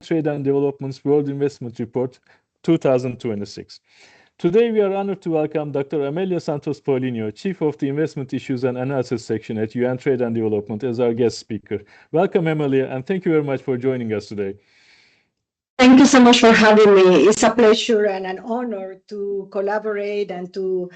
Trade and Development's World Investment Report 2026. Today, we are honored to welcome Dr. Amelia Santos Paulinho, Chief of the Investment Issues and Analysis Section at UNCTAD and Development, as our guest speaker. Welcome, Amelia, and thank you very much for joining us today. Thank you so much for having me. It's a pleasure and an honor to collaborate and to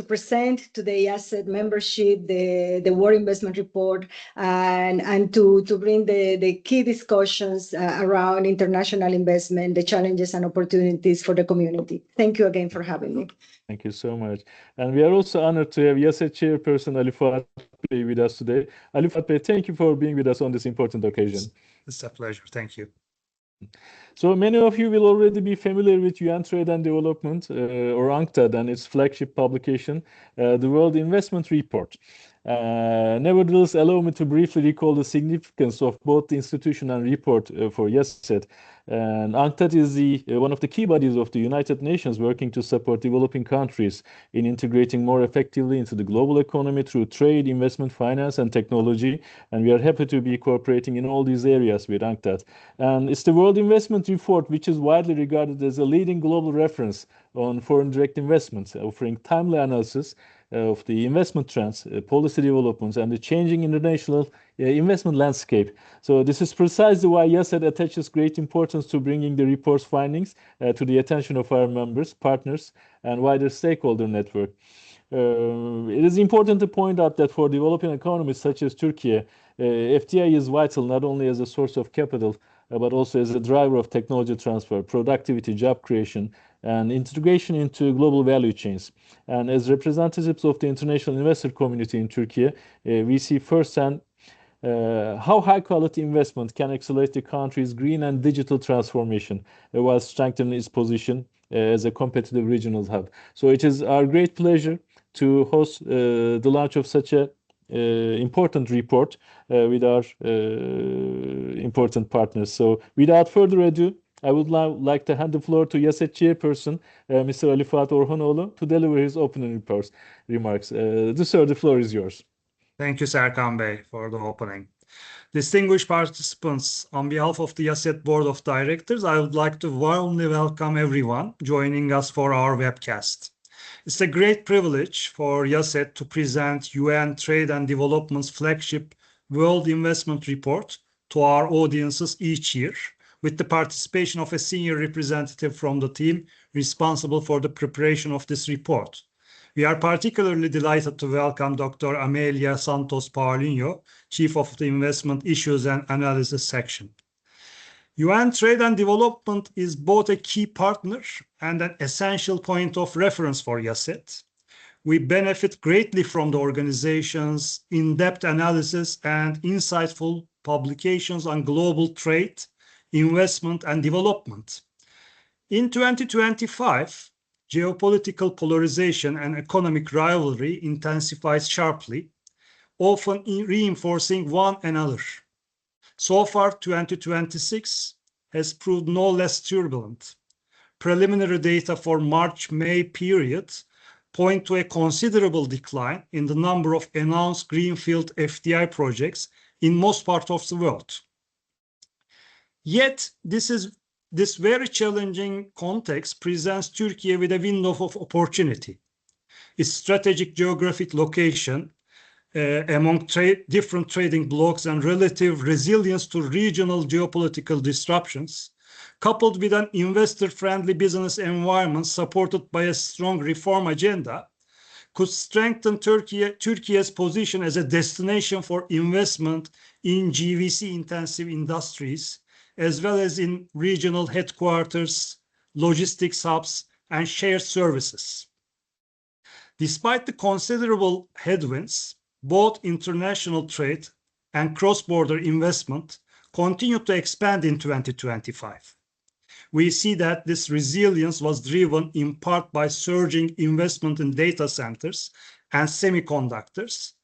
present to the asset membership the World Investment Report and to bring the key discussions around international investment, the challenges and opportunities for the community. Thank you again for having me. Thank you so much. And we are also honored to have UNCTAD Chairperson Ali Fuat Bey with us today. Ali Fuat Bey, thank you for being with us on this important occasion. It's a pleasure. Thank you. So many of you will already be familiar with UNCTAD and Development, or UNCTAD, and its flagship publication, the World Investment Report. Nevertheless, allow me to briefly recall the significance of both the institution and report for UNCTAD. And UNCTAD is one of the key bodies of the United Nations working to support developing countries in integrating more effectively into the global economy through trade, investment, finance, and technology. And we are happy to be cooperating in all these areas with UNCTAD. And it's the World Investment Report, which is widely regarded as a leading global reference on foreign direct investments, offering timely analysis of the investment trends, policy developments, and the changing international investment landscape. So this is precisely why UNCTAD attaches great importance to bringing the report's findings to the attention of our members, partners, and wider stakeholder network. It is important to point out that for developing economies such as Turkey, FDI is vital not only as a source of capital, but also as a driver of technology transfer, productivity, job creation, and integration into global value chains. And as representatives of the international investor community in Turkey, we see firsthand how high-quality investment can accelerate the country's green and digital transformation while strengthening its position as a competitive regional hub. So it is our great pleasure to host the launch of such a important report with our important partners. So without further ado, I would now like to hand the floor to UNCTAD Chairperson, Mr. Ali Fuat Orhanoğlu, to deliver his opening remarks. Sir, the floor is yours. Thank you, Serkan Bey, for the opening. Distinguished participants, on behalf of the UNCTAD Board of Directors, I would like to warmly welcome everyone joining us for our webcast. It's a great privilege for UNCTAD to present UN Trade and Development's flagship World Investment Report to our audiences each year, with the participation of a senior representative from the team responsible for the preparation of this report. We are particularly delighted to welcome Dr. Amelia Santos Paulinho, Chief of the Investment Issues and Analysis Section. UN Trade and Development is both a key partner and an essential point of reference for UNCTAD. We benefit greatly from the organization's in-depth analysis and insightful publications on global trade, investment, and development. In 2025, geopolitical polarization and economic rivalry intensifies sharply, often reinforcing one another. So far, 2026 has proved no less turbulent. Preliminary data for March-May period point to a considerable decline in the number of announced greenfield FDI projects in most parts of the world. Yet, this very challenging context presents Turkey with a window of opportunity. Its strategic geographic location among different trading blocs and relative resilience to regional geopolitical disruptions, coupled with an investor-friendly business environment supported by a strong reform agenda, could strengthen Turkey's position as a destination for investment in GVC-intensive industries, as well as in regional headquarters, logistics hubs, and shared services. Despite the considerable headwinds, both international trade and cross-border investment continued to expand in 2025. We see that this resilience was driven in part by surging investment in data centers and semiconductors,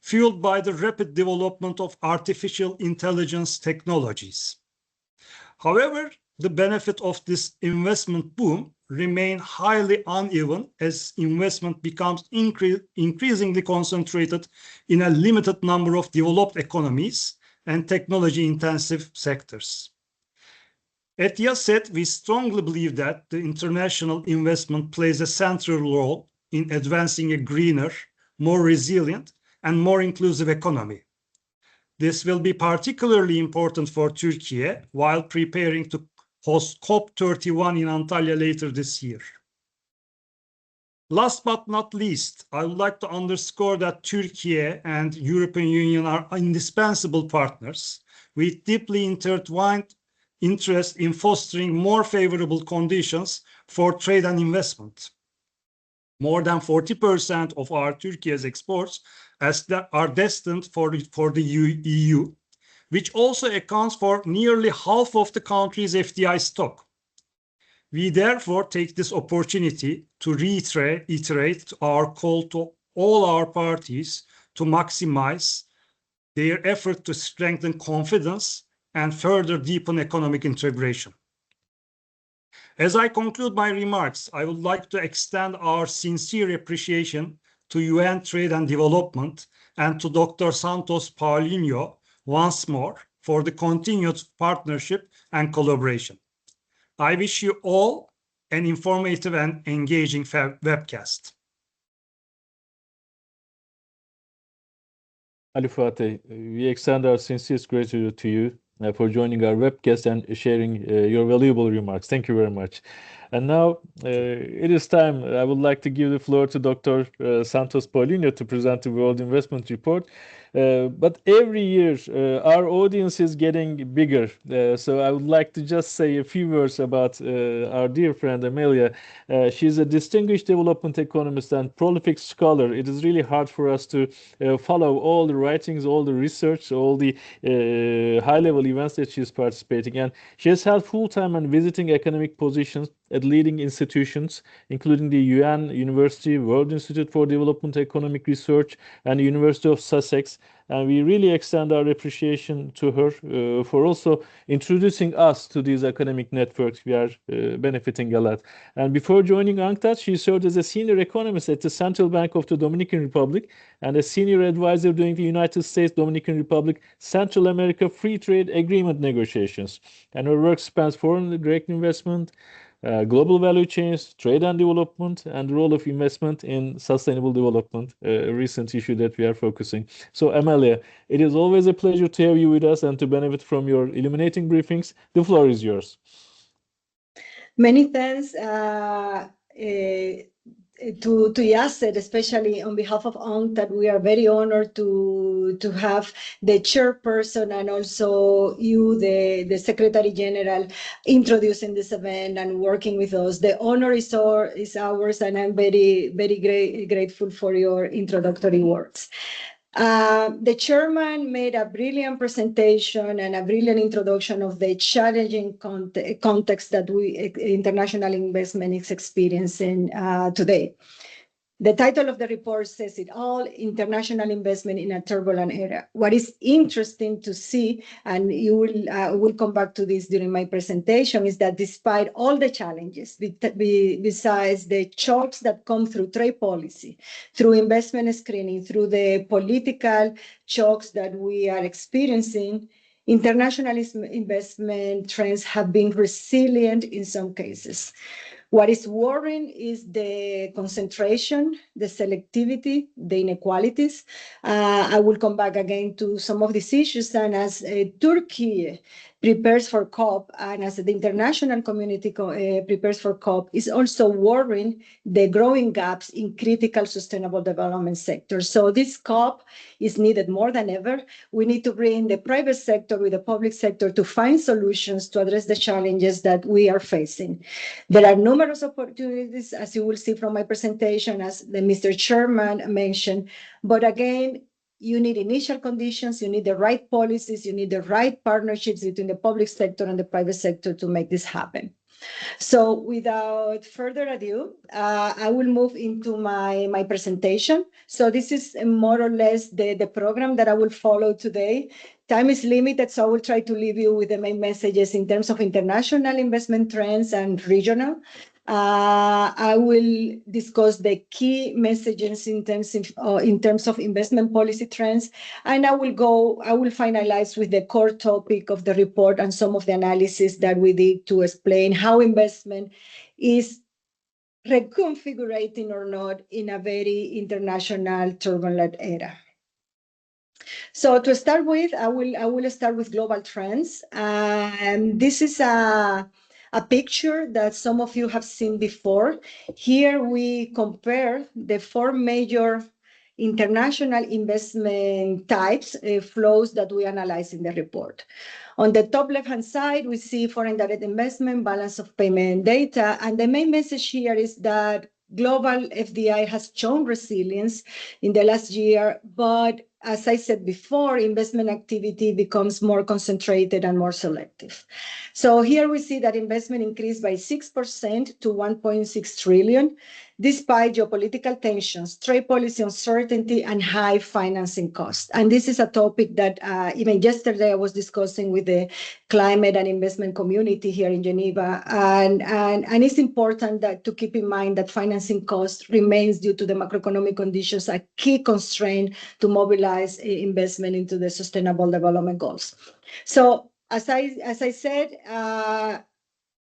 fueled by the rapid development of artificial intelligence technologies. However, the benefit of this investment boom remain highly uneven as investment becomes increasingly concentrated in a limited number of developed economies and technology-intensive sectors. At UNCTAD, we strongly believe that the international investment plays a central role in advancing a greener, more resilient, and more inclusive economy. This will be particularly important for Turkey while preparing to host COP31 in Antalya later this year. Last but not least, I would like to underscore that Turkey and European Union are indispensable partners with deeply intertwined interest in fostering more favorable conditions for trade and investment. More than 40% of our Turkey's exports are destined for the EU, which also accounts for nearly half of the country's FDI stock. We therefore take this opportunity to reiterate our call to all our parties to maximize their effort to strengthen confidence and further deepen economic integration. As I conclude my remarks, I would like to extend our sincere appreciation to UN Trade and Development and to Dr. Santos Paulinho once more for the continued partnership and collaboration. I wish you all an informative and engaging webcast. Ali Fateh, we extend our sincerest gratitude to you for joining our webcast and sharing your valuable remarks. Thank you very much. And now it is time. I would like to give the floor to Dr. Santos Paulinho to present the World Investment Report. But every year, our audience is getting bigger. So I would like to just say a few words about our dear friend Amelia. She's a distinguished development economist and prolific scholar. It is really hard for us to follow all the writings, all the research, all the high-level events that she's participating in. She has held full-time and visiting academic positions at leading institutions, including the UN University, World Institute for Development Economic Research, and the University of Sussex. And we really extend our appreciation to her for also introducing us to these academic networks. We are benefiting a lot. And before joining UNCTAD, she served as a senior economist at the Central Bank of the Dominican Republic and a senior advisor during the United States Dominican Republic Central America Free Trade Agreement negotiations. And her work spans foreign direct investment, global value chains, trade and development, and the role of investment in sustainable development, a recent issue that we are focusing. So, Amelia, it is always a pleasure to have you with us and to benefit from your illuminating briefings. The floor is yours. Many thanks to UNCTAD, especially on behalf of UNCTAD. We are very honored to have the chairperson and also you, the Secretary General, introducing this event and working with us. The honor is ours, and I'm very grateful for your introductory words. The chairman made a brilliant presentation and a brilliant introduction of the challenging context that international investment is experiencing today. The title of the report says it all: international investment in a turbulent era. What is interesting to see, and you will come back to this during my presentation, is that despite all the challenges, besides the shocks that come through trade policy, through investment screening, through the political shocks that we are experiencing, international investment trends have been resilient in some cases. What is worrying is the concentration, the selectivity, the inequalities. I will come back again to some of these issues. And as Turkey prepares for COP, and as the international community prepares for COP, is also worrying the growing gaps in critical sustainable development sectors. So this COP is needed more than ever. We need to bring the private sector with the public sector to find solutions to address the challenges that we are facing. There are numerous opportunities, as you will see from my presentation, as the Mr. Chairman mentioned, but again, you need initial conditions, you need the right policies, you need the right partnerships between the public sector and the private sector to make this happen. So without further ado, I will move into my presentation. So this is more or less the program that I will follow today. Time is limited, so I will try to leave you with the main messages in terms of international investment trends and regional. I will discuss the key messages in terms of investment policy trends, and I will finalize with the core topic of the report and some of the analysis that we did to explain how investment is reconfigurating or not in a very international turbulent era. So to start with, I will start with global trends. And this is a picture that some of you have seen before. Here we compare the 4 major international investment types, flows that we analyze in the report. On the top left-hand side, we see foreign direct investment, balance of payment data, and the main message here is that global FDI has shown resilience in the last year, but as I said before, investment activity becomes more concentrated and more selective. So here we see that investment increased by 6% to 1.6 trillion, despite geopolitical tensions, trade policy uncertainty, and high financing costs. And this is a topic that even yesterday I was discussing with the climate and investment community here in Geneva. And it's important that to keep in mind that financing costs remains due to the macroeconomic conditions a key constraint to mobilize investment into the sustainable development goals. So as I said,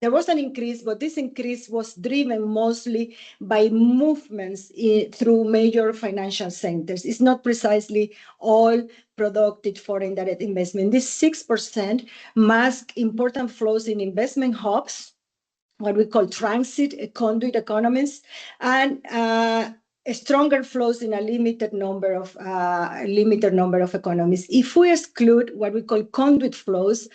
there was an increase, but this increase was driven mostly by movements through major financial centers. It's not precisely all productive foreign direct investment. This 6% mask important flows in investment hubs, what we call transit conduit economies, and stronger flows in a limited number of economies. If we exclude what we call conduit flows,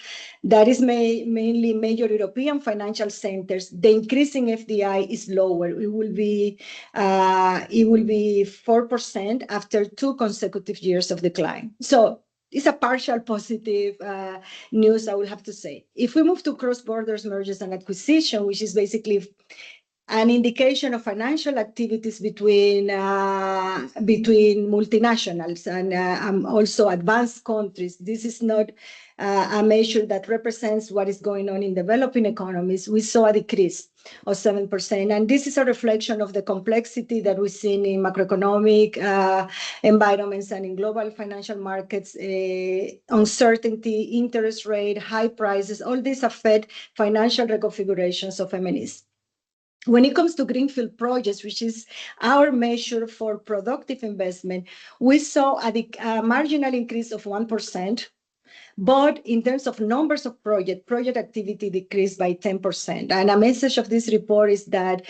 that is mainly major European financial centers, the increase in FDI is lower. It will be 4% after 2 consecutive years of decline. So it's a partial positive news, I will have to say. If we move to cross-borders mergers and acquisition, which is basically an indication of financial activities between multinationals and also advanced countries. This is not a measure that represents what is going on in developing economies. We saw a decrease of 7%, and this is a reflection of the complexity that we've seen in macroeconomic environments and in global financial markets, uncertainty, interest rate, high prices, all these affect financial reconfigurations of MNEs. When it comes to greenfield projects, which is our measure for productive investment, we saw a marginal increase of 1%, but in terms of numbers of project activity decreased by 10%. And a message of this report is that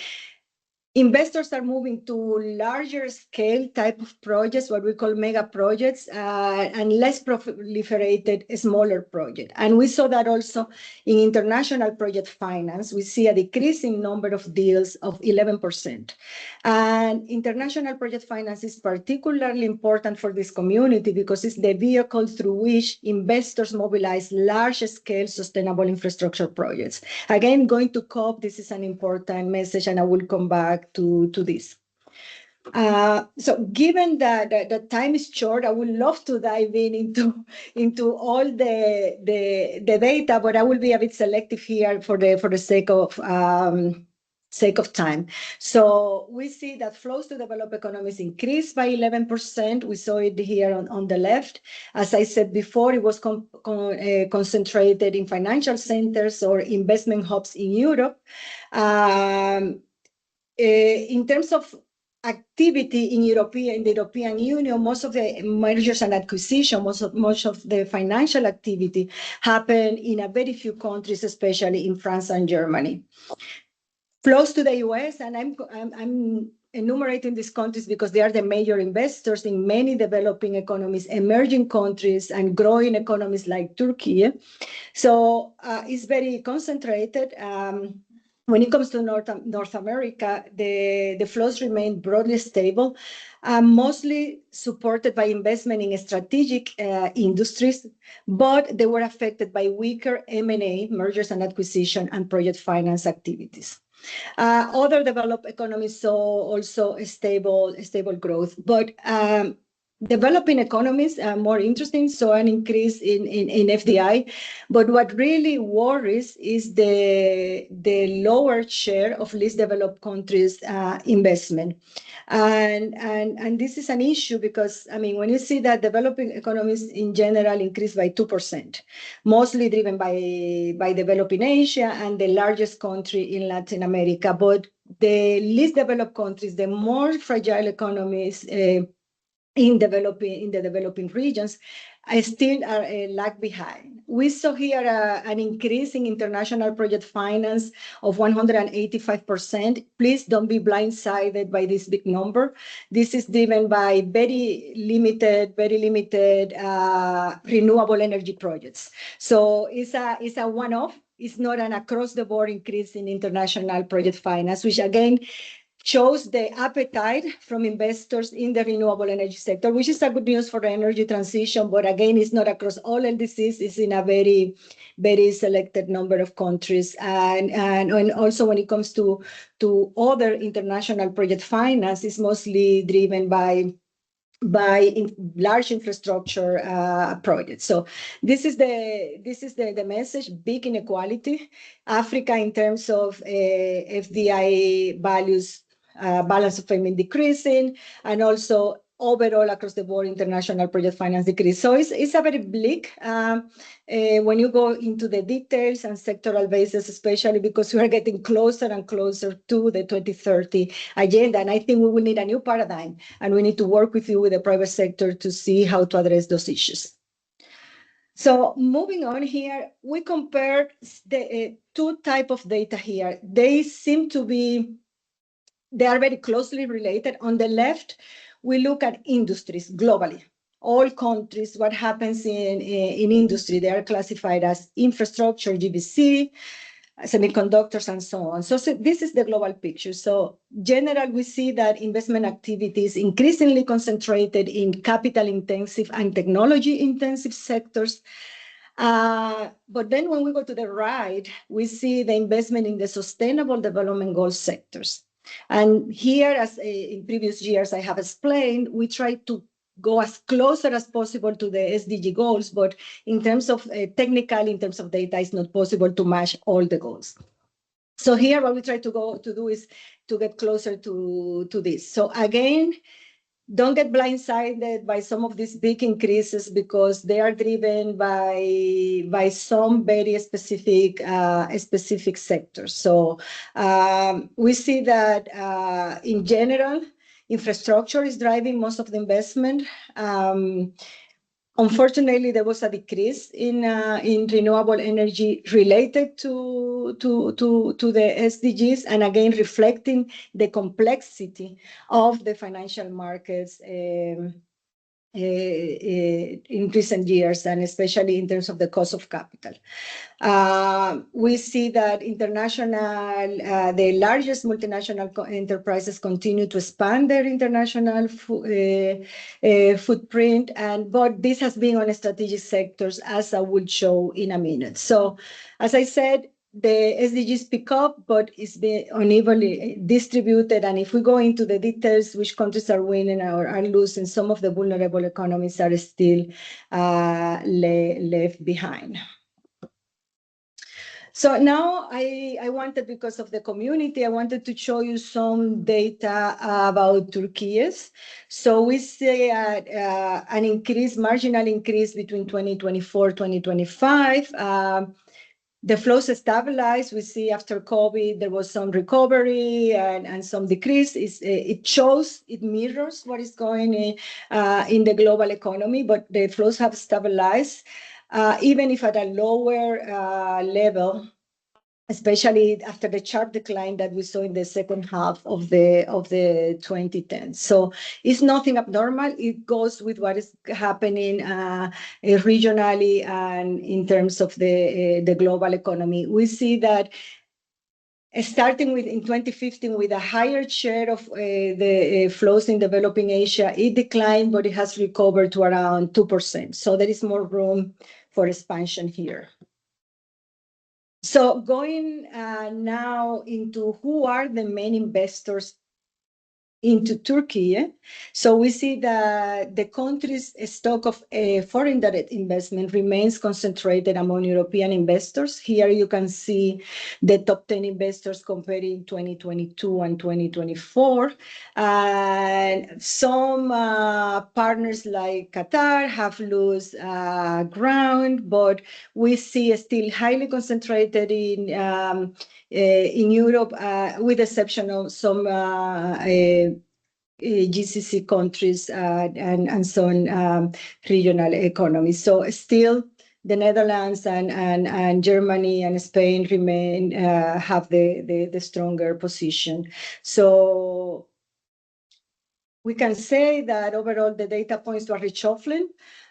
investors are moving to larger scale type of projects, what we call mega projects, and less proliferated smaller projects. And we saw that also in international project finance. We see a decrease in number of deals of 11%. And international project finance is particularly important for this community because it's the vehicle through which investors mobilize large scale sustainable infrastructure projects. Again, going to COP, this is an important message, and I will come back to this. So given that the time is short, I would love to dive into all the data, but I will be a bit selective here for the sake of time. So we see that flows to developed economies increased by 11%. We saw it here on the left. As I said before, it was concentrated in financial centers or investment hubs in Europe. In terms of activity in the European Union, most of the mergers and acquisitions, most of the financial activity happened in a very few countries, especially in France and Germany. Flows to the US, and I'm enumerating these countries because they are the major investors in many developing economies, emerging countries, and growing economies like Turkey. So it's very concentrated. When it comes to North America, the flows remain broadly stable, mostly supported by investment in strategic industries, but they were affected by weaker M&A, mergers and acquisition, and project finance activities. Other developed economies saw also a stable growth, but Developing economies are more interesting, so an increase in FDI. But what really worries is the lower share of least developed countries investment. And this is an issue because, I mean, when you see that developing economies in general increased by 2%, mostly driven by developing Asia and the largest country in Latin America. But the least developed countries, the more fragile economies, in the developing regions, still are lag behind. We saw here an increase in international project finance of 185%. Please don't be blindsided by this big number. This is driven by very limited renewable energy projects. So it's a one-off. It's not an across-the-board increase in international project finance, which again shows the appetite from investors in the renewable energy sector, which is a good news for the energy transition. But again, it's not across all LDCs. It's in a very, very selected number of countries. And also when it comes to other international project finance, it's mostly driven by large infrastructure projects. So this is the message: big inequality. Africa, in terms of FDI values, balance of payment decreasing, and also overall across the board international project finance decrease. So it's a very bleak when you go into the details and sectoral basis, especially because we are getting closer and closer to the 2030 agenda. And I think we will need a new paradigm, and we need to work with you, with the private sector, to see how to address those issues. So moving on here, we compared the two types of data here. They are very closely related. On the left, we look at industries globally. All countries, what happens in industry, they are classified as infrastructure, GBC, semiconductors, and so on. So this is the global picture. So general, we see that investment activity is increasingly concentrated in capital-intensive and technology-intensive sectors. But then when we go to the right, we see the investment in the sustainable development goal sectors. And here, as in previous years I have explained, we try to go as closer as possible to the SDG goals, but in terms of technical, in terms of data, it's not possible to match all the goals. So here, what we try to do is to get closer to this. So again, don't get blindsided by some of these big increases, because they are driven by some very specific sectors. So we see that in general, infrastructure is driving most of the investment. Unfortunately, there was a decrease in renewable energy related to the SDGs, and again reflecting the complexity of the financial markets in recent years, and especially in terms of the cost of capital. We see that the largest multinational enterprises continue to expand their international footprint, but this has been on strategic sectors, as I will show in a minute. So, as I said, the SDGs pick up, but it's been unevenly distributed. And if we go into the details, which countries are winning or are losing, some of the vulnerable economies are still left behind. So now I wanted, because of the community, I wanted to show you some data about Turkey. So we see an increase, marginal increase between 2024, 2025. The flows stabilized. We see after COVID, there was some recovery and some decrease. It mirrors what is going in the global economy, but the flows have stabilized, even if at a lower level, especially after the sharp decline that we saw in the second half of the 2010s. So it's nothing abnormal. It goes with what is happening regionally and in terms of the global economy. We see that starting in 2015 with a higher share of the flows in developing Asia, it declined, but it has recovered to around 2%. So there is more room for expansion here. So going now into who are the main investors into Turkey. So we see that the country's stock of foreign direct investment remains concentrated among European investors. Here you can see the top 10 investors comparing 2022 and 2024. And some partners like Qatar have lost ground, but we see still highly concentrated in Europe, with the exception of some GCC countries and some regional economies. So still, the Netherlands and Germany and Spain remain have the stronger position. So we can say that overall the data points to a reshuffling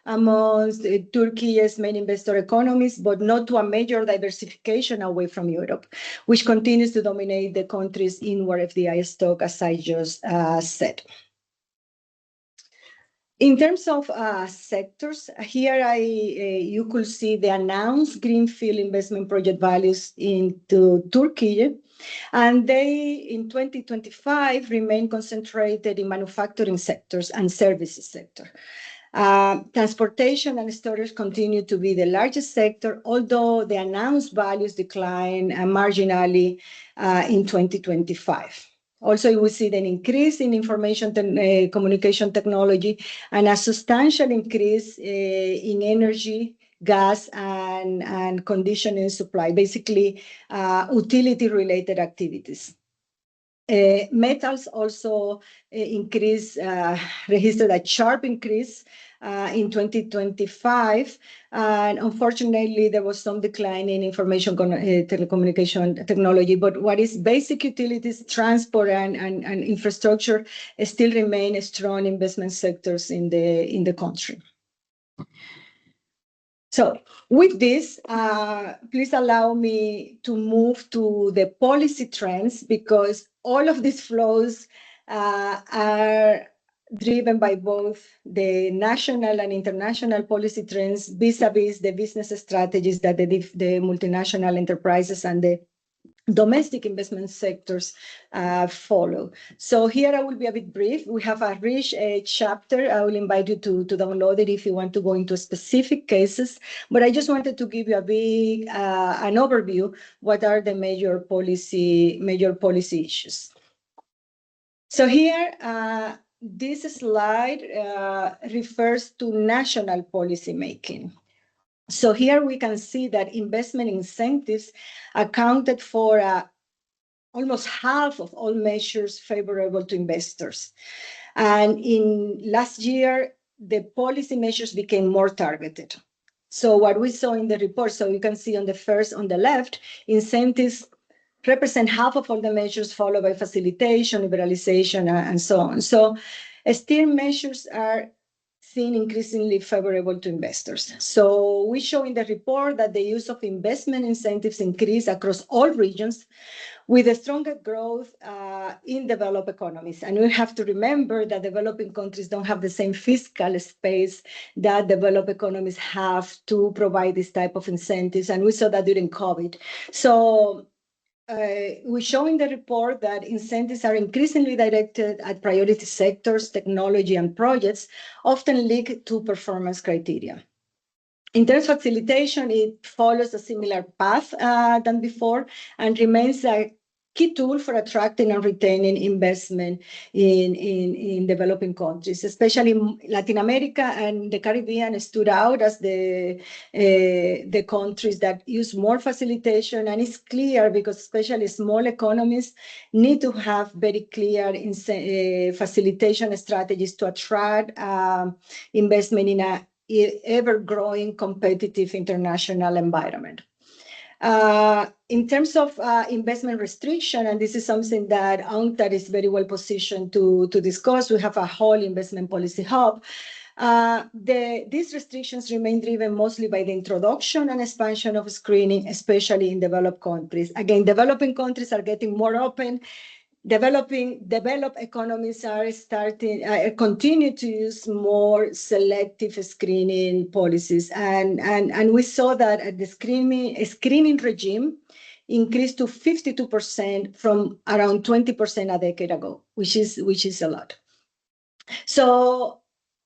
amongst Turkey's main investor economies, but not to a major diversification away from Europe, which continues to dominate the country's inward FDI stock, as I just said. In terms of sectors, here you could see the announced greenfield investment project values into Turkey, and they, in 2025, remain concentrated in manufacturing sectors and services sector. Transportation and storage continue to be the largest sector, although the announced values decline marginally in 2025. Also, we see an increase in information communication technology and a substantial increase in energy, gas, and conditioning supply, basically utility-related activities. Metals also registered a sharp increase in 2025, and unfortunately there was some decline in information telecommunication technology, but what is basic utilities, transport, and infrastructure still remain strong investment sectors in the country. So with this, please allow me to move to the policy trends, because all of these flows are driven by both the national and international policy trends vis-a-vis the business strategies that the multinational enterprises and the domestic investment sectors follow. So here I will be a bit brief. We have a rich chapter. I will invite you to download it if you want to go into specific cases. But I just wanted to give you an overview. What are the major policy issues? So here, this slide refers to national policy making. So here we can see that investment incentives accounted for almost half of all measures favorable to investors. And in last year, the policy measures became more targeted. So what we saw in the report, so you can see on the left, incentives represent half of all the measures, followed by facilitation, liberalization, and so on. So still measures are seen increasingly favorable to investors. So we show in the report that the use of investment incentives increased across all regions, with a stronger growth in developed economies. And we have to remember that developing countries don't have the same fiscal space that developed economies have to provide this type of incentives. And we saw that during COVID. So we show in the report that incentives are increasingly directed at priority sectors, technology, and projects, often linked to performance criteria. In terms of facilitation, it follows a similar path than before and remains a key tool for attracting and retaining investment in developing countries, especially Latin America and the Caribbean stood out as the countries that use more facilitation. And it's clear because especially small economies need to have very clear facilitation strategies to attract investment in an ever-growing competitive international environment. In terms of investment restriction, and this is something that UNCTAD is very well positioned to discuss, we have a whole investment policy hub. These restrictions remain driven mostly by the introduction and expansion of screening, especially in developed countries. Again, developing countries are getting more open. Developed economies are continue to use more selective screening policies, and we saw that the screening regime increased to 52% from around 20% a decade ago, which is a lot. So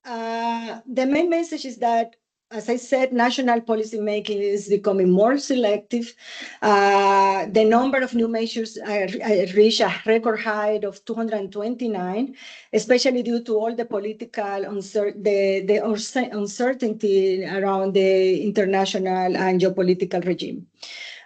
the main message is that, as I said, national policy making is becoming more selective. The number of new measures reached a record high of 229, especially due to all the political uncertainty around the international and geopolitical regime.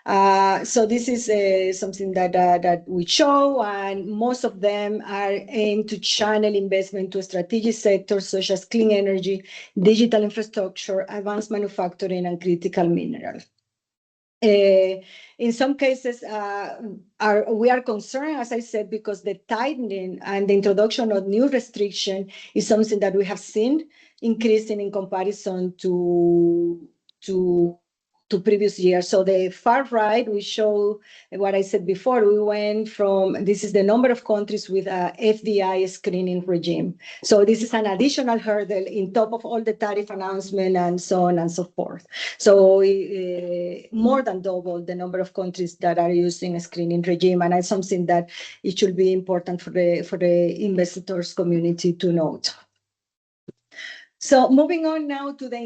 So this is something that we show, and most of them are aimed to channel investment to strategic sectors such as clean energy, digital infrastructure, advanced manufacturing, and critical minerals. In some cases, we are concerned, as I said, because the tightening and the introduction of new restriction is something that we have seen increasing in comparison to previous years. So the far right, we show what I said before. We went from, this is the number of countries with a FDI screening regime. So this is an additional hurdle in top of all the tariff announcement and so on and so forth. So more than double the number of countries that are using a screening regime, and it's something that it should be important for the investors community to note. So moving on now to the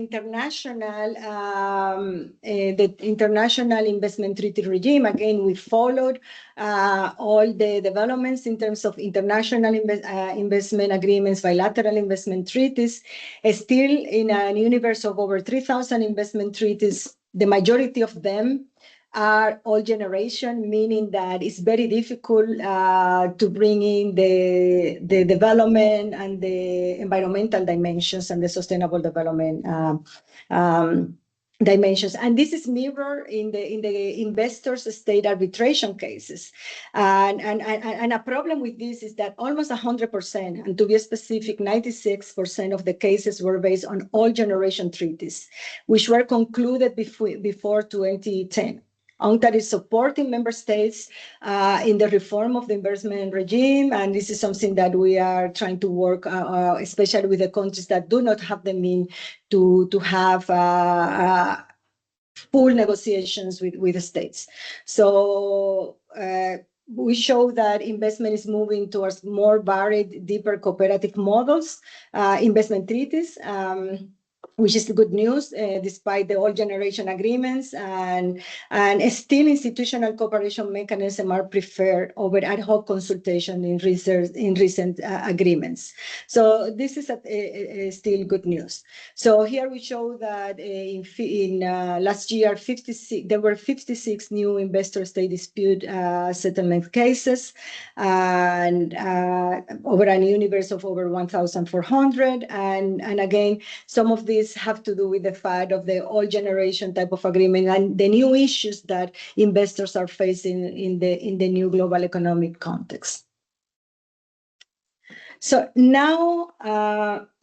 international investment treaty regime. Again, we followed all the developments in terms of international investment agreements, bilateral investment treaties. Still, in a universe of over 3,000 investment treaties, the majority of them are old generation, meaning that it's very difficult to bring in the development and the environmental dimensions and the sustainable development dimensions. And this is mirrored in the investors' state arbitration cases. And a problem with this is that almost 100%, and to be specific, 96% of the cases were based on old generation treaties, which were concluded before 2010. UNCTAD is supporting member states in the reform of the investment regime, and this is something that we are trying to work, especially with the countries that do not have the means to have full negotiations with the states. So we show that investment is moving towards more varied, deeper cooperative models, investment treaties, which is good news, despite the old generation agreements, and still institutional cooperation mechanisms are preferred over ad hoc consultation in recent agreements. So this is still good news. So here we show that in last year, there were 56 new investor state dispute settlement cases, and over a universe of over 1,400. And again, some of these have to do with the fact of the old generation type of agreement and the new issues that investors are facing in the new global economic context. So now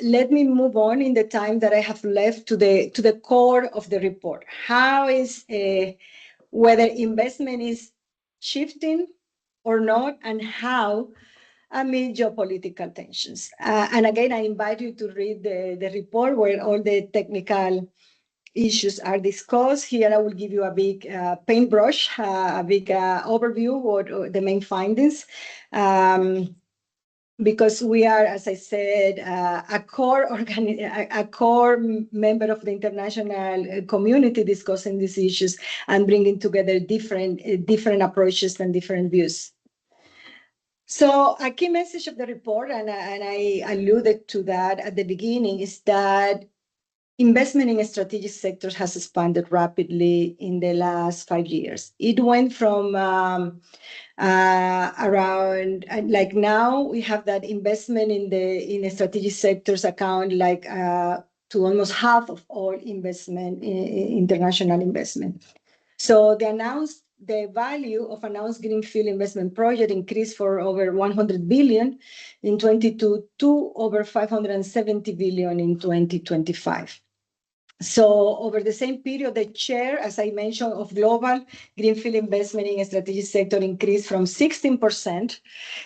let me move on in the time that I have left to the core of the report. How is whether investment is shifting or not, and how amid geopolitical tensions. And again, I invite you to read the report where all the technical issues are discussed. Here I will give you a big paintbrush, a big overview of the main findings. Because we are, as I said, a core member of the international community discussing these issues and bringing together different approaches and different views. So a key message of the report, and I alluded to that at the beginning, is that investment in strategic sectors has expanded rapidly in the last 5 years. It went from around, like now we have that investment in the strategic sectors account to almost half of all investment, international investment. So the value of announced greenfield investment project increased for over 100 billion in 2022 to over 570 billion in 2025. So over the same period, the share, as I mentioned, of global greenfield investment in a strategic sector increased from 16%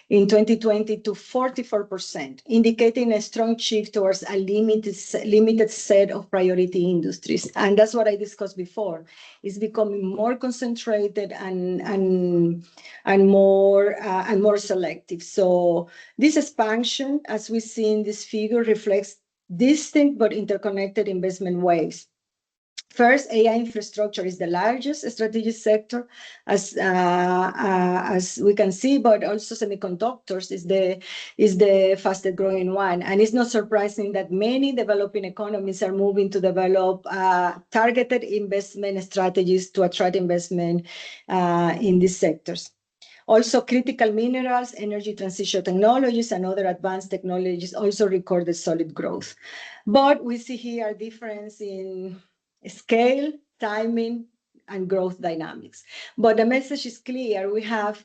in 2020 to 44%, indicating a strong shift towards a limited set of priority industries. And that's what I discussed before. It's becoming more concentrated and more selective. So this expansion, as we see in this figure, reflects distinct but interconnected investment waves. First, AI infrastructure is the largest strategic sector, as we can see, but also semiconductors is the fastest growing one. And it's not surprising that many developing economies are moving to develop targeted investment strategies to attract investment in these sectors. Also, critical minerals, energy transition technologies, and other advanced technologies also recorded solid growth. But we see here a difference in scale, timing, and growth dynamics. But the message is clear. We have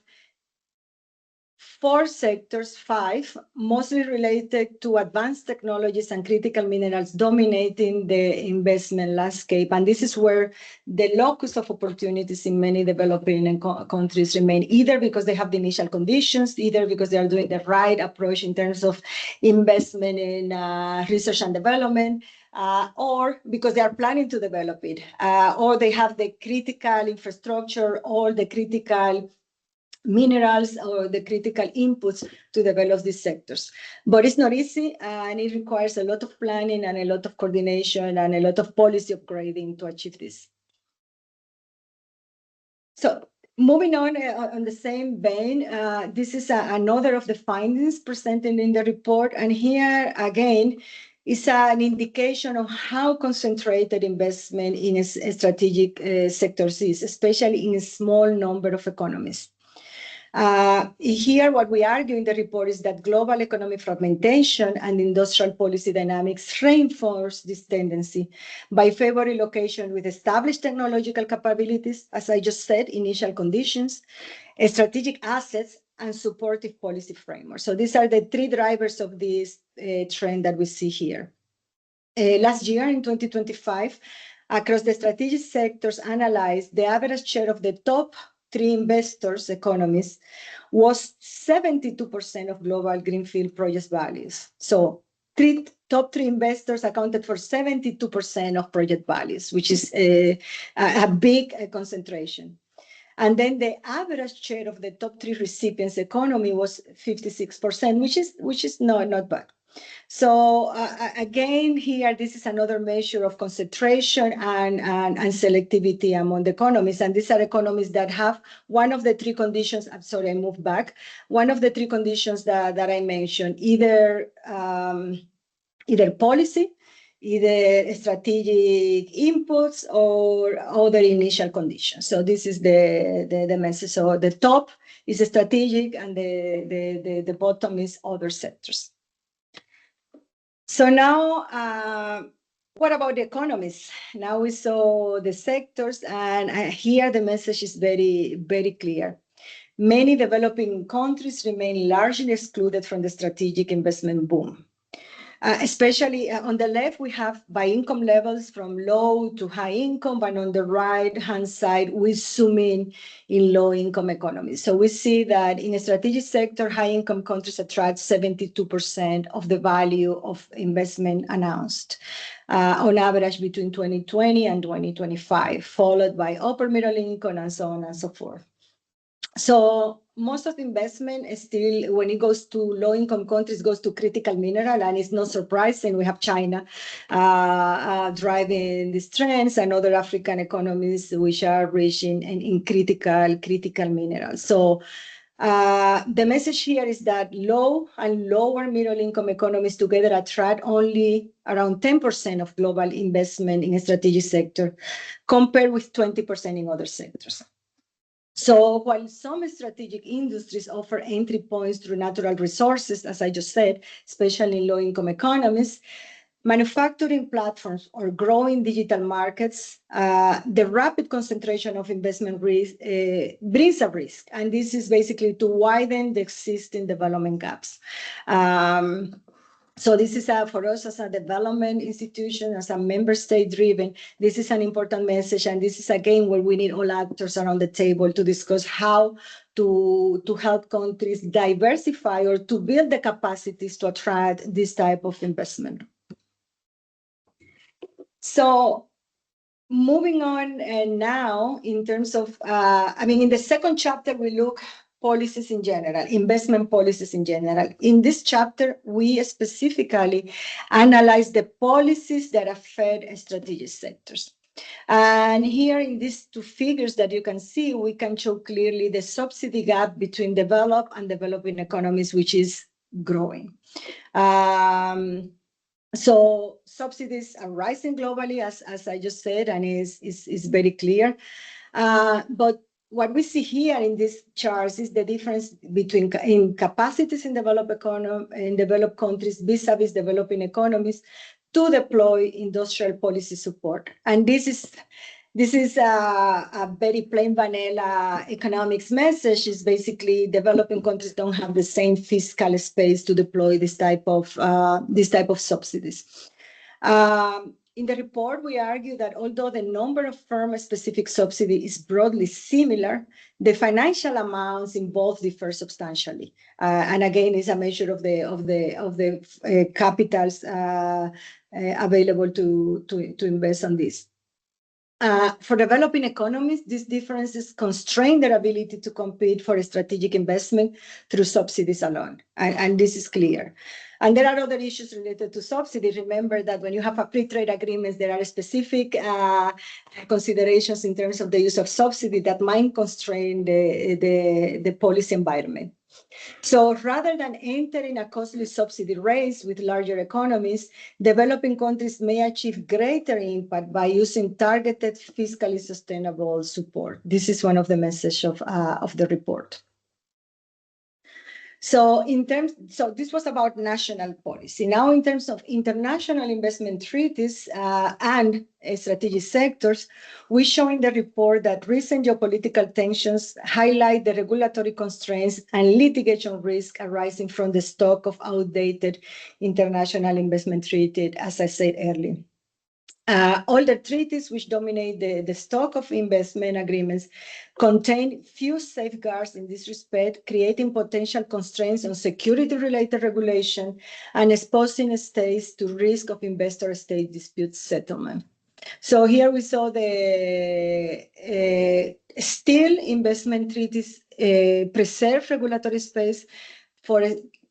4 sectors, 5, mostly related to advanced technologies and critical minerals dominating the investment landscape. And this is where the locus of opportunities in many developing countries remain, either because they have the initial conditions, either because they are doing the right approach in terms of investment in research and development, or because they are planning to develop it, or they have the critical infrastructure or the critical minerals or the critical inputs to develop these sectors. But it's not easy, and it requires a lot of planning and a lot of coordination and a lot of policy upgrading to achieve this. So moving on the same vein, this is another of the findings presented in the report. And here, again, is an indication of how concentrated investment in strategic sectors is, especially in a small number of economies. Here, what we argue in the report is that global economic fragmentation and industrial policy dynamics reinforce this tendency by favoring location with established technological capabilities, as I just said, initial conditions, strategic assets, and supportive policy frameworks. So these are the 3 drivers of this trend that we see here. Last year, in 2025, across the strategic sectors analyzed, the average share of the top 3 investors' economies was 72% of global greenfield project values. So top 3 investors accounted for 72% of project values, which is a big concentration. And then the average share of the top 3 recipients' economy was 56%, which is not bad. So again, here, this is another measure of concentration and selectivity among the economies. And these are economies that have one of the 3 conditions. I'm sorry, I moved back. One of the 3 conditions that I mentioned, either policy, either strategic inputs, or other initial conditions. So this is the message. So the top is strategic, and the bottom is other sectors. So now, what about the economies? Now we saw the sectors, and here the message is very, very clear. Many developing countries remain largely excluded from the strategic investment boom. Especially on the left, we have by income levels from low to high income, and on the right-hand side, we zoom in low-income economies. So we see that in a strategic sector, high-income countries attract 72% of the value of investment announced, on average between 2020 and 2025, followed by upper middle income and so on and so forth. So most of the investment is still, when it goes to low-income countries, goes to critical mineral, and it's not surprising. We have China driving these trends, and other African economies which are rich in critical minerals. So the message here is that low and lower middle-income economies together attract only around 10% of global investment in a strategic sector, compared with 20% in other sectors. So while some strategic industries offer entry points through natural resources, as I just said, especially in low-income economies, manufacturing platforms or growing digital markets, the rapid concentration of investment risk brings a risk. And this is basically to widen the existing development gaps. So this is for us as a development institution, as a member state driven, this is an important message. And this is again where we need all actors around the table to discuss how to help countries diversify or to build the capacities to attract this type of investment. So moving on now in terms of, in the second chapter, we look policies in general, investment policies in general. In this chapter, we specifically analyze the policies that affect strategic sectors. And here in these two figures that you can see, we can show clearly the subsidy gap between developed and developing economies, which is growing. So subsidies are rising globally, as I just said, and is very clear. But what we see here in these charts is the difference between in capacities in developed countries vis-a-vis developing economies to deploy industrial policy support. And this is a very plain vanilla economics message. Is basically developing countries don't have the same fiscal space to deploy this type of subsidies. In the report, we argue that although the number of firm-specific subsidy is broadly similar, the financial amounts involved differ substantially. And again, it's a measure of the capitals available to invest on this. For developing economies, these differences constrain their ability to compete for strategic investment through subsidies alone, and this is clear. And there are other issues related to subsidies. Remember that when you have a free trade agreements, there are specific considerations in terms of the use of subsidy that might constrain the policy environment. So rather than entering a costly subsidy race with larger economies, developing countries may achieve greater impact by using targeted, fiscally sustainable support. This is one of the messages of the report. So this was about national policy. Now, in terms of international investment treaties and strategic sectors, we show in the report that recent geopolitical tensions highlight the regulatory constraints and litigation risk arising from the stock of outdated international investment treaties, as I said earlier. All the treaties which dominate the stock of investment agreements contain few safeguards in this respect, creating potential constraints on security-related regulation and exposing states to risk of investor-state dispute settlement. So here we saw the still investment treaties preserve regulatory space for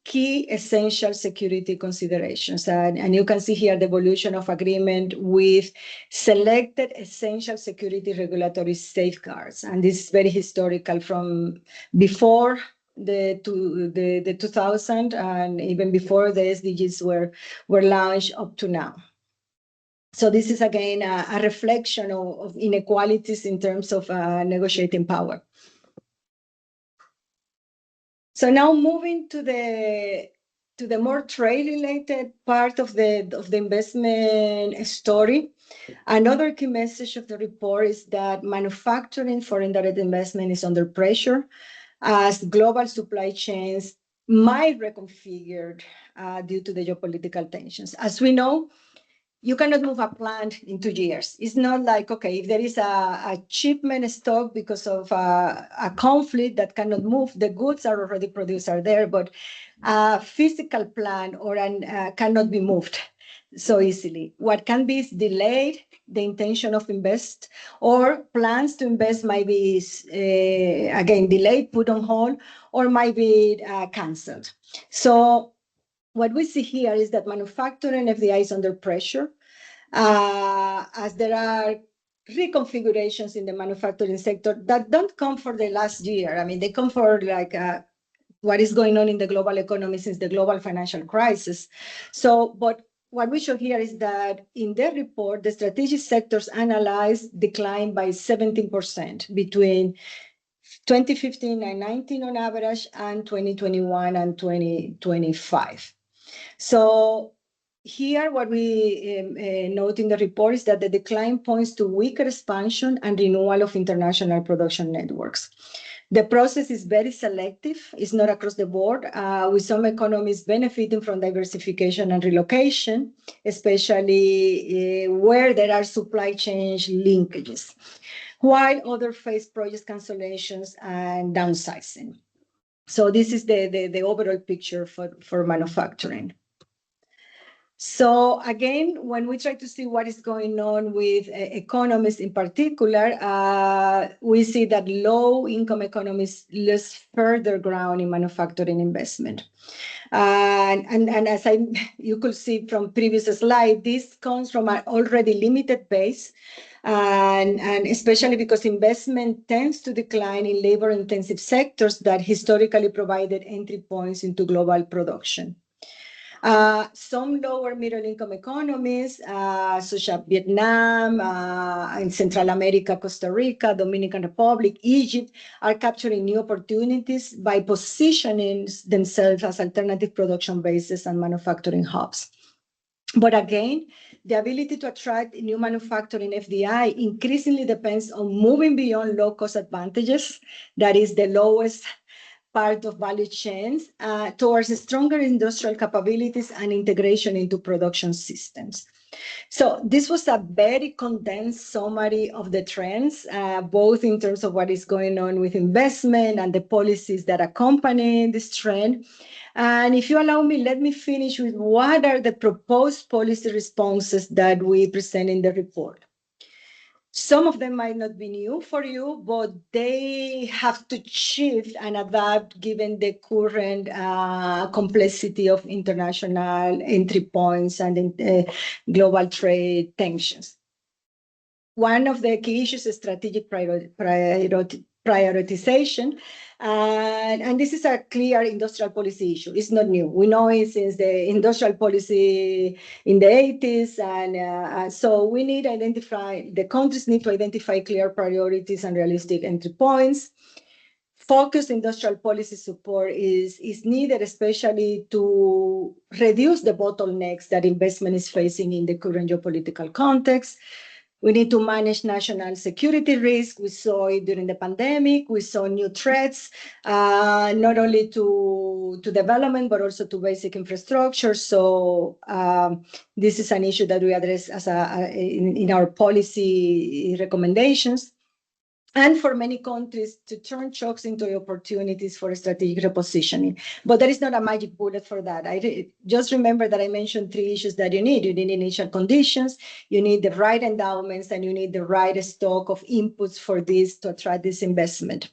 key essential security considerations. And you can see here the evolution of agreement with selected essential security regulatory safeguards. And this is very historical from before the 2000 and even before the SDGs were launched up to now. So this is again a reflection of inequalities in terms of negotiating power. So now moving to the more trade-related part of the investment story, another key message of the report is that manufacturing foreign direct investment is under pressure as global supply chains might reconfigure due to the geopolitical tensions. As we know, you cannot move a plant in 2 years. It's not like, okay, if there is a shipment stock because of a conflict that cannot move, the goods are already produced, are there, but a physical plant or cannot be moved so easily. What can be is delayed, the intention of invest, or plans to invest might be, again, delayed, put on hold, or might be canceled. So what we see here is that manufacturing FDI is under pressure as there are reconfigurations in the manufacturing sector that don't come for the last year. I mean, they come for like what is going on in the global economy since the global financial crisis. So, but what we show here is that in their report, the strategic sectors analyzed declined by 17% between 2015 and 19 on average, and 2021 and 2025. So here, what we note in the report is that the decline points to weaker expansion and renewal of international production networks. The process is very selective. It's not across the board, with some economies benefiting from diversification and relocation, especially where there are supply chain linkages, while others face project cancellations and downsizing. So this is the overall picture for manufacturing. So again, when we try to see what is going on with economies in particular, we see that low-income economies lose further ground in manufacturing investment. And as you could see from previous slide, this comes from an already limited base, and especially because investment tends to decline in labor-intensive sectors that historically provided entry points into global production. Some lower middle income economies, such as Vietnam, in Central America, Costa Rica, Dominican Republic, Egypt, are capturing new opportunities by positioning themselves as alternative production bases and manufacturing hubs. But again, the ability to attract new manufacturing FDI increasingly depends on moving beyond low-cost advantages, that is the lowest part of value chains, towards stronger industrial capabilities and integration into production systems. So this was a very condensed summary of the trends, both in terms of what is going on with investment and the policies that accompany this trend. And if you allow me, let me finish with what are the proposed policy responses that we present in the report. Some of them might not be new for you, but they have to shift and adapt given the current complexity of international entry points and global trade tensions. One of the key issues is strategic prioritization. And this is a clear industrial policy issue. It's not new. We know it since the industrial policy in the 80s. And so we need to identify, the countries need to identify clear priorities and realistic entry points. Focused industrial policy support is needed, especially to reduce the bottlenecks that investment is facing in the current geopolitical context. We need to manage national security risk. We saw it during the pandemic. We saw new threats, not only to development, but also to basic infrastructure. So this is an issue that we address as in our policy recommendations. And for many countries to turn shocks into opportunities for strategic repositioning. But there is not a magic bullet for that. Just remember that I mentioned three issues that you need. You need initial conditions, you need the right endowments, and you need the right stock of inputs for this to attract this investment.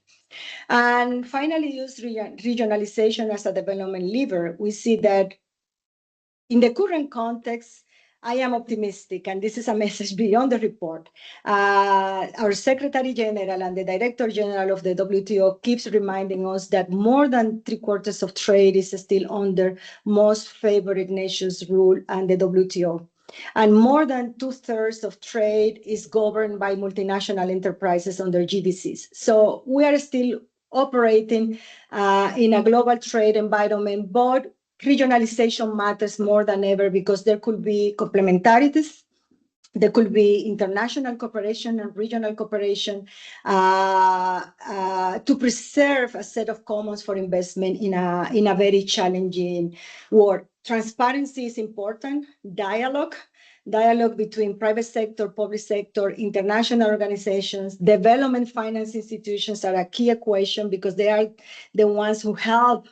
And finally, use regionalization as a development lever. We see that in the current context, I am optimistic, and this is a message beyond the report. Our Secretary General and the Director General of the WTO keeps reminding us that more than 3/4 of trade is still under most favored nations rule and the WTO. And more than 2/3 of trade is governed by multinational enterprises under GDCs. So we are still operating in a global trade environment, but regionalization matters more than ever because there could be complementarities, there could be international cooperation and regional cooperation to preserve a set of commons for investment in a very challenging world. Transparency is important, dialogue between private sector, public sector, international organizations, development finance institutions are a key equation because they are the ones who help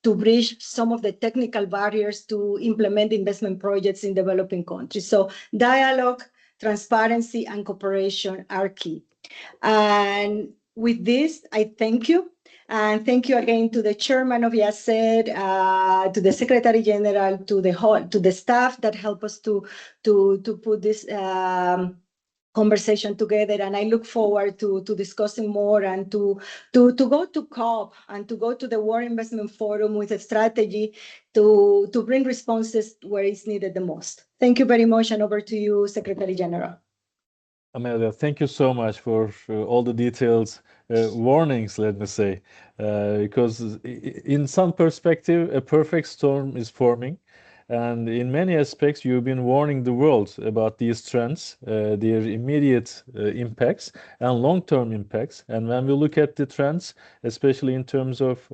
to bridge some of the technical barriers to implement investment projects in developing countries. So dialogue, transparency, and cooperation are key. And with this, I thank you. And thank you again to the chairman of UNCTAD, to the Secretary General, to the staff that help us to put this conversation together, and I look forward to discussing more and to go to COP and to go to the World Investment Forum with a strategy to bring responses where it's needed the most. Thank you very much, and over to you, Secretary General. Amelia, thank you so much for all the details, warnings, let me say, because in some perspective, a perfect storm is forming. And in many aspects, you've been warning the world about these trends, their immediate impacts and long-term impacts. And when we look at the trends, especially in terms of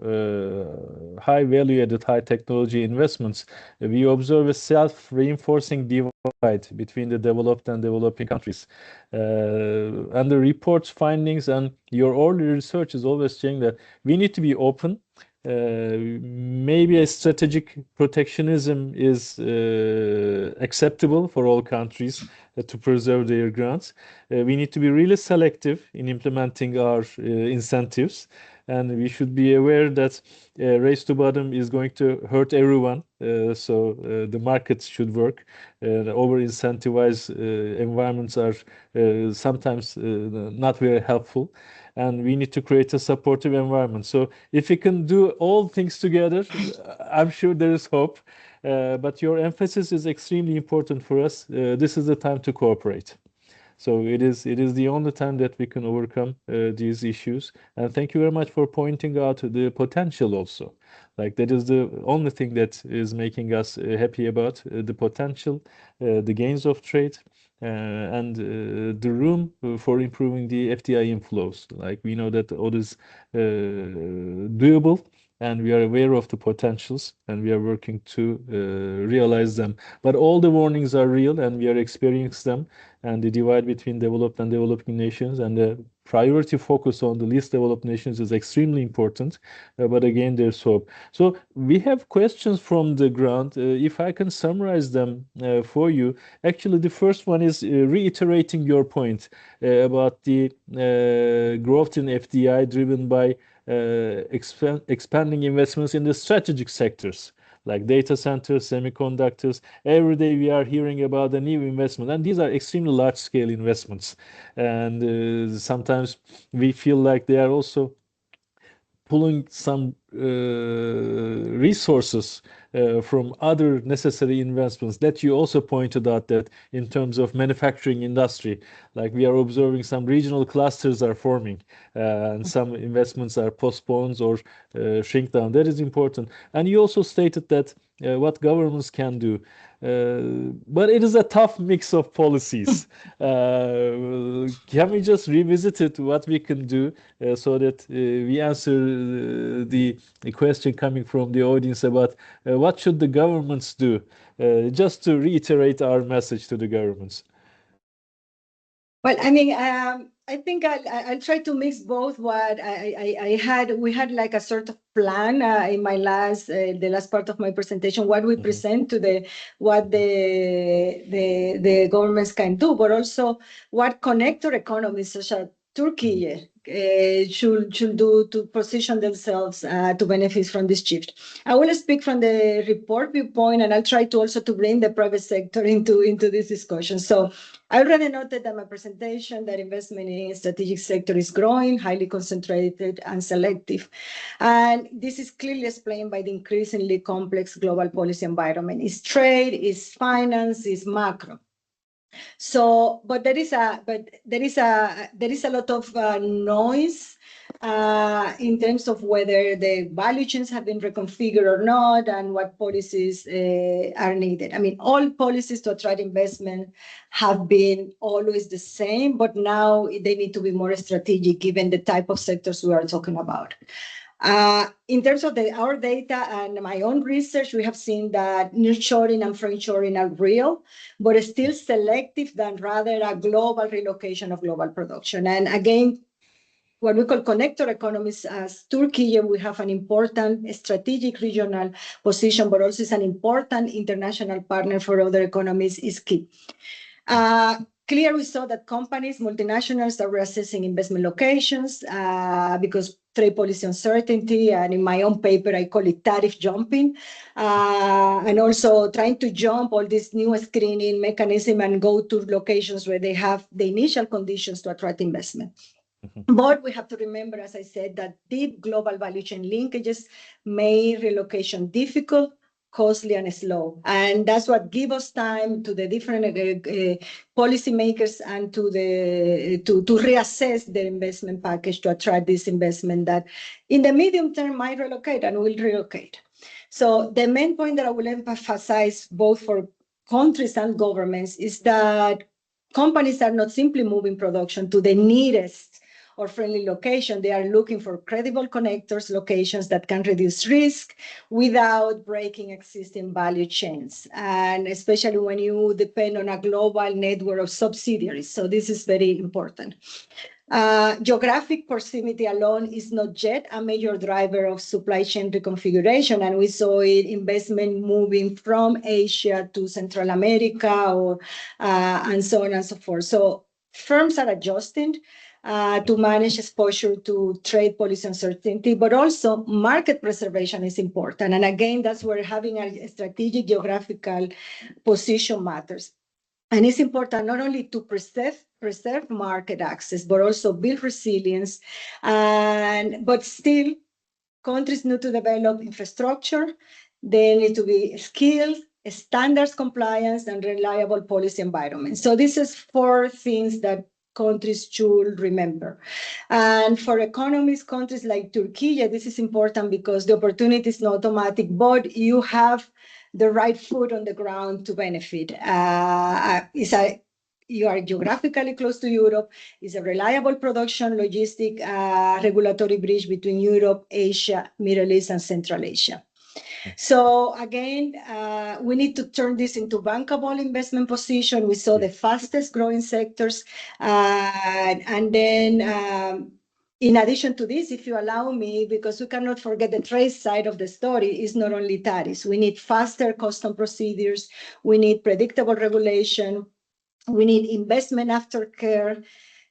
high value-added, high technology investments, we observe a self-reinforcing divide between the developed and developing countries. And the report's findings and your early research is always saying that we need to be open. Maybe a strategic protectionism is acceptable for all countries to preserve their grants. We need to be really selective in implementing our incentives, and we should be aware that race to bottom is going to hurt everyone. So the markets should work. Over-incentivized environments are sometimes not very helpful, and we need to create a supportive environment. So if we can do all things together, I'm sure there is hope. But your emphasis is extremely important for us. This is the time to cooperate. So it is the only time that we can overcome these issues. And thank you very much for pointing out the potential also. Like that is the only thing that is making us happy about the potential, the gains of trade, and the room for improving the FDI inflows. Like we know that all is doable, and we are aware of the potentials, and we are working to realize them. But all the warnings are real, and we are experiencing them, and the divide between developed and developing nations, and the priority focus on the least developed nations is extremely important. But again, there's hope. So we have questions from the ground. If I can summarize them for you, actually, the first one is reiterating your point about the growth in FDI driven by expanding investments in the strategic sectors like data centers, semiconductors. Every day we are hearing about a new investment, and these are extremely large-scale investments. And sometimes we feel like they are also pulling some resources from other necessary investments that you also pointed out that in terms of manufacturing industry, like we are observing some regional clusters are forming and some investments are postponed or shrink down. That is important. And you also stated that what governments can do. But it is a tough mix of policies. Can we just revisit it, what we can do so that we answer the question coming from the audience about what should the governments do? Just to reiterate our message to the governments. Well, I mean, I think I'll try to mix both. What we had like a sort of plan in my the last part of my presentation, what we present to what the governments can do, but also what connector economies such as Turkey should do to position themselves to benefit from this shift. I will speak from the report viewpoint, and I'll try to also to bring the private sector into this discussion. So I already noted that my presentation that investment in strategic sector is growing, highly concentrated and selective. And this is clearly explained by the increasingly complex global policy environment. It's trade, it's finance, it's macro. So, but there is a lot of noise in terms of whether the value chains have been reconfigured or not, and what policies are needed. I mean, all policies to attract investment have been always the same, but now they need to be more strategic given the type of sectors we are talking about. In terms of our data and my own research, we have seen that nearshoring and friendshoring are real, but still selective than rather a global relocation of global production. And again, what we call connector economies, as Turkey, we have an important strategic regional position, but also is an important international partner for other economies is key. Clear, we saw that companies, multinationals are reassessing investment locations because trade policy uncertainty, and in my own paper, I call it tariff jumping, and also trying to jump all this new screening mechanism and go to locations where they have the initial conditions to attract investment. But we have to remember, as I said, that deep global value chain linkages make relocation difficult, costly, and slow. And that's what gives us time to the different policymakers and to reassess their investment package to attract this investment that in the medium term might relocate and will relocate. So the main point that I will emphasize both for countries and governments is that companies are not simply moving production to the nearest or friendly location. They are looking for credible connectors, locations that can reduce risk without breaking existing value chains, and especially when you depend on a global network of subsidiaries. So this is very important. Geographic proximity alone is not yet a major driver of supply chain reconfiguration, and we saw it investment moving from Asia to Central America, or and so on and so forth. So firms are adjusting to manage exposure to trade policy uncertainty, but also market preservation is important. And again, that's where having a strategic geographical position matters. And it's important not only to preserve market access, but also build resilience. But still, countries need to develop infrastructure. They need to be skilled, standards compliance, and reliable policy environment. So this is 4 things that countries should remember. And for economies, countries like Turkey, this is important because the opportunity is not automatic, but you have the right foot on the ground to benefit. You are geographically close to Europe. It's a reliable production, logistic, regulatory bridge between Europe, Asia, Middle East, and Central Asia. So again, we need to turn this into bankable investment position. We saw the fastest growing sectors. And then in addition to this, if you allow me, because we cannot forget the trade side of the story, is not only tariffs. We need faster custom procedures. We need predictable regulation. We need investment aftercare,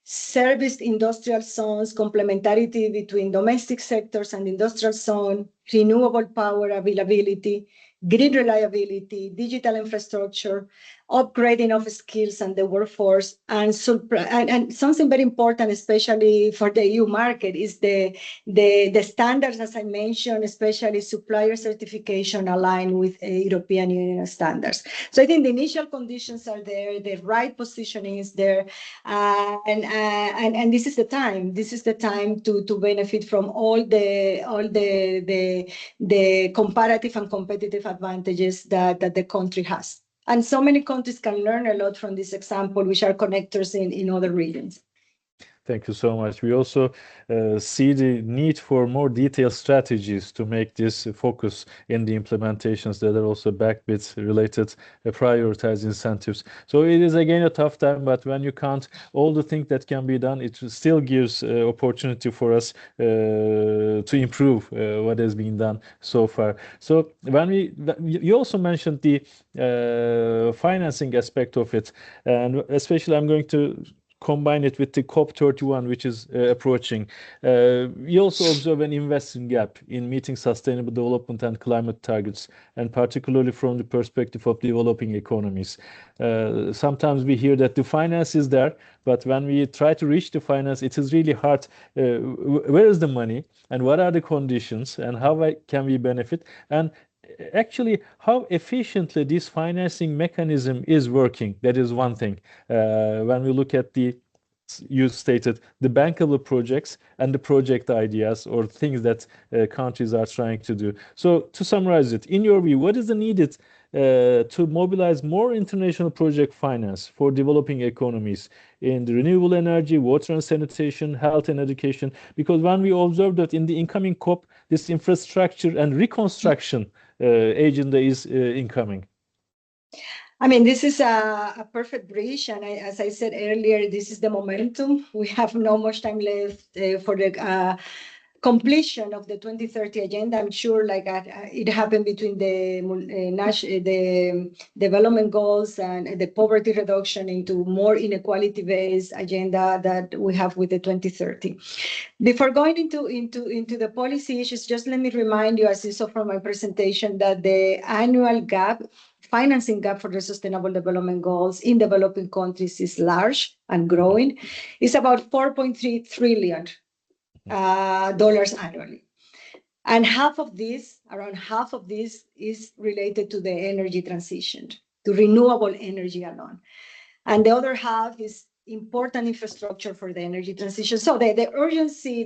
serviced industrial zones, complementarity between domestic sectors and industrial zone, renewable power availability, grid reliability, digital infrastructure, upgrading of skills and the workforce, and something very important, especially for the EU market, is the standards, as I mentioned, especially supplier certification aligned with European Union standards. So I think the initial conditions are there, the right positioning is there, and this is the time. This is the time to benefit from all the comparative and competitive advantages that the country has. And so many countries can learn a lot from this example, which are connectors in other regions. Thank you so much. We also see the need for more detailed strategies to make this focus in the implementations that are also backed with related prioritized incentives. So it is again a tough time, but when you count all the things that can be done, it still gives opportunity for us to improve what has been done so far. So when you also mentioned the financing aspect of it, and especially I'm going to combine it with the COP31, which is approaching. We also observe an investing gap in meeting sustainable development and climate targets, and particularly from the perspective of developing economies. Sometimes we hear that the finance is there, but when we try to reach the finance, it is really hard. Where is the money, and what are the conditions, and how can we benefit? And actually, how efficiently this financing mechanism is working, that is one thing. When we look at you stated the bankable projects and the project ideas or things that countries are trying to do. So to summarize it, in your view, what is the needed to mobilize more international project finance for developing economies in the renewable energy, water and sanitation, health and education? Because when we observe that in the incoming COP, this infrastructure and reconstruction agenda is incoming. I mean, this is a perfect bridge. And as I said earlier, this is the momentum. We have not much time left for the completion of the 2030 agenda. I'm sure it happened between the development goals and the poverty reduction into more inequality-based agenda that we have with the 2030. Before going into the policy issues, just let me remind you, as you saw from my presentation, that the annual financing gap for the Sustainable Development Goals in developing countries is large and growing. It's about $4.3 trillion annually. And around half of this is related to the energy transition, to renewable energy alone. And the other half is important infrastructure for the energy transition. So the urgency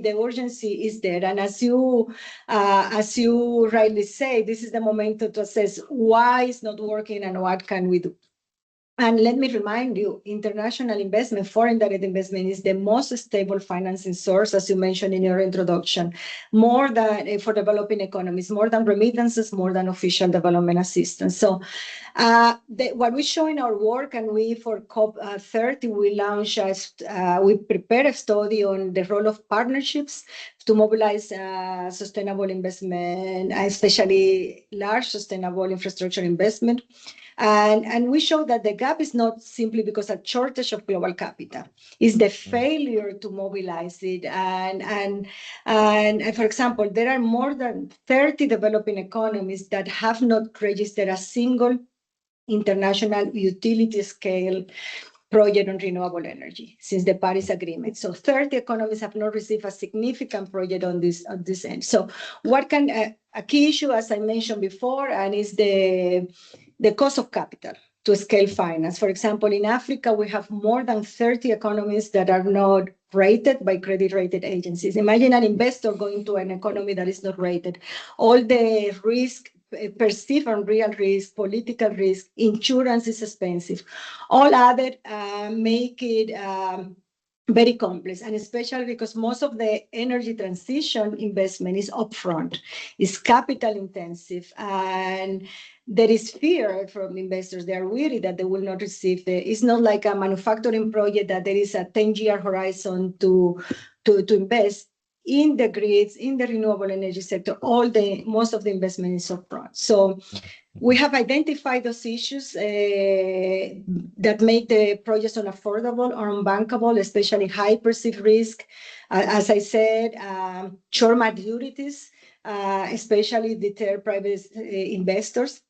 is there. And as you rightly say, this is the moment to assess why it's not working and what can we do. And let me remind you, international investment, foreign direct investment is the most stable financing source, as you mentioned in your introduction, more than for developing economies, more than remittances, more than official development assistance. So what we show in our work, and we for COP30, we prepared a study on the role of partnerships to mobilize sustainable investment, especially large sustainable infrastructure investment. And we show that the gap is not simply because of shortage of global capital, it's the failure to mobilize it. And for example, there are more than 30 developing economies that have not registered a single international utility scale project on renewable energy since the Paris Agreement. So 30 economies have not received a significant project on this end. So what can a key issue, as I mentioned before, and is the cost of capital to scale finance. For example, in Africa, we have more than 30 economies that are not rated by credit rated agencies. Imagine an investor going to an economy that is not rated. All the risk, perceived and real risk, political risk, insurance is expensive. All added make it very complex, and especially because most of the energy transition investment is upfront, is capital intensive, and there is fear from investors. They are worried that they will not receive it's not like a manufacturing project that there is a 10-year horizon to invest in the grids, in the renewable energy sector. Most of the investment is upfront. So we have identified those issues that make the projects unaffordable or unbankable, especially high perceived risk. As I said, short maturities, especially deter private investors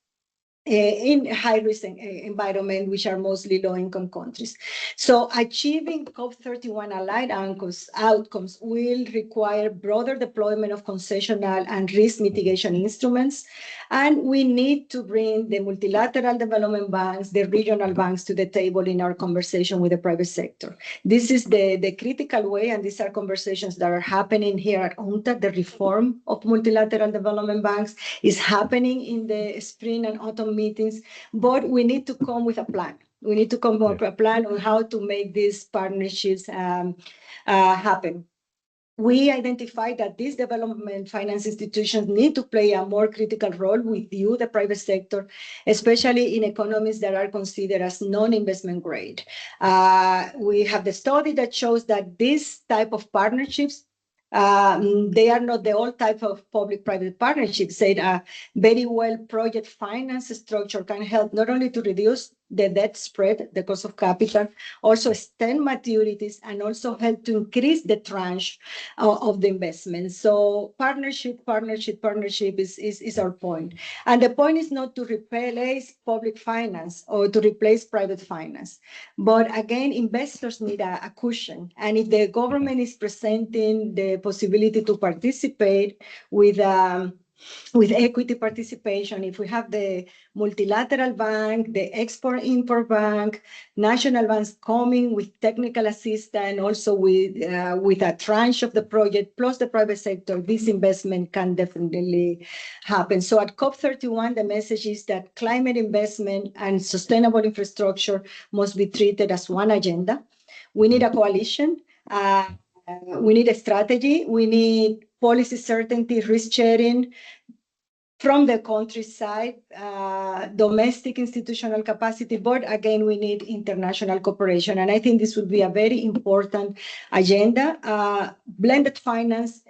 in high-risk environment, which are mostly low-income countries. So achieving COP31 aligned outcomes will require broader deployment of concessional and risk mitigation instruments. And we need to bring the multilateral development banks, the regional banks to the table in our conversation with the private sector. This is the critical way, and these are conversations that are happening here at UNCTAD. The reform of multilateral development banks is happening in the spring and autumn meetings, but we need to come with a plan. We need to come up with a plan on how to make these partnerships happen. We identified that these development finance institutions need to play a more critical role with you, the private sector, especially in economies that are considered as non-investment grade. We have the study that shows that this type of partnerships, they are not the old type of public-private partnerships. Said a very well project finance structure can help not only to reduce the debt spread, the cost of capital, also extend maturities, and also help to increase the tranche of the investment. So partnership is our point. And the point is not to replace public finance or to replace private finance. But again, investors need a cushion. And if the government is presenting the possibility to participate with equity participation, if we have the multilateral bank, the export-import bank, national banks coming with technical assistance, also with a tranche of the project, plus the private sector, this investment can definitely happen. So at COP31, the message is that climate investment and sustainable infrastructure must be treated as one agenda. We need a coalition. We need a strategy. We need policy certainty, risk sharing from the countryside, domestic institutional capacity, but again, we need international cooperation. And I think this would be a very important agenda. Blended finance,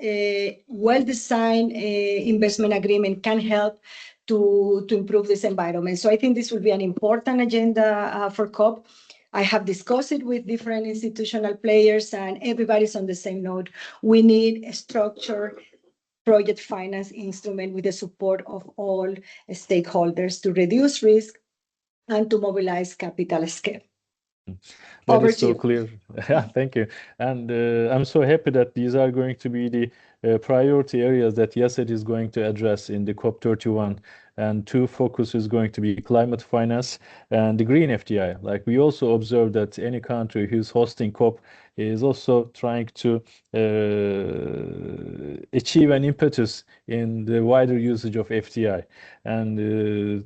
well-designed investment agreement can help to improve this environment. So I think this will be an important agenda for COP. I have discussed it with different institutional players, and everybody's on the same note. We need a structured project finance instrument with the support of all stakeholders to reduce risk and to mobilize capital scale. That Over is to so you. clear. Yeah, thank you. And I'm so happy that these are going to be the priority areas that UNCTAD is going to address in the COP31 and two focus is going to be climate finance and the green FDI. Like we also observe that any country who's hosting COP is also trying to achieve an impetus in the wider usage of FDI and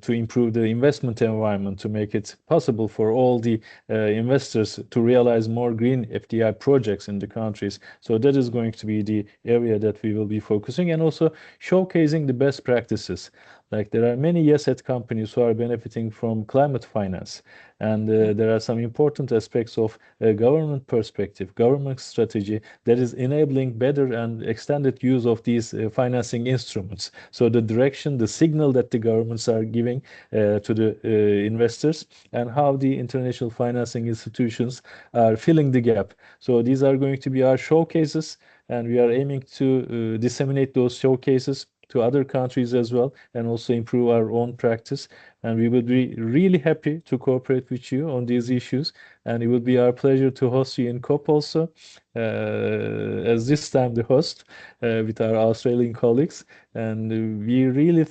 to improve the investment environment, to make it possible for all the investors to realize more green FDI projects in the countries. So that is going to be the area that we will be focusing, and also showcasing the best practices. Like there are many asset companies who are benefiting from climate finance, and there are some important aspects of government perspective, government strategy that is enabling better and extended use of these financing instruments. So the direction, the signal that the governments are giving to the investors, and how the international financing institutions are filling the gap. So these are going to be our showcases, and we are aiming to disseminate those showcases to other countries as well, and also improve our own practice. And we would be really happy to cooperate with you on these issues. And it would be our pleasure to host you in COP also, as this time the host with our Australian colleagues. And we really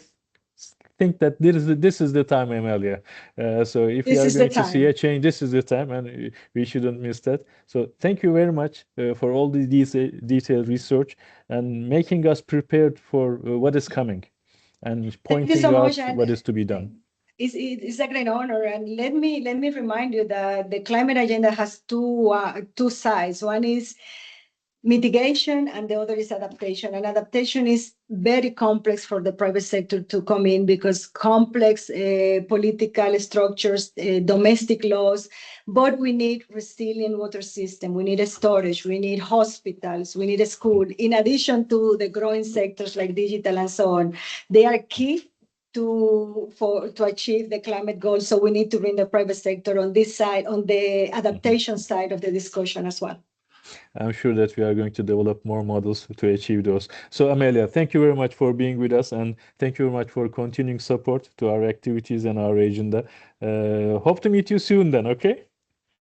think that this is the time, Amelia. So if This we are is the going to see a time. change, this is the time, and we shouldn't miss that. So thank you very much for all these detailed research and making us prepared for what is coming, and Thank you pointing so much, out and what is to be done. it's a great honor. And let me remind you that the climate agenda has two sides. One is mitigation, and the other is adaptation. And adaptation is very complex for the private sector to come in, because complex political structures, domestic laws, but we need resilient water system. We need a storage, we need hospitals, we need a school, in addition to the growing sectors like digital and so on. They are key to achieve the climate goals. So we need to bring the private sector on this side, on the adaptation side of the discussion as well. I'm sure that we are going to develop more models to achieve those. So Amelia, thank you very much for being with us, and thank you very much for continuing support to our activities and our agenda. Hope to meet you soon then, okay?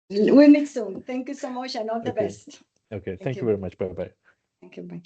We meet soon. Thank you so much, and all the Okay. best. Okay, thank you very much. Bye-bye. Thank you. Bye.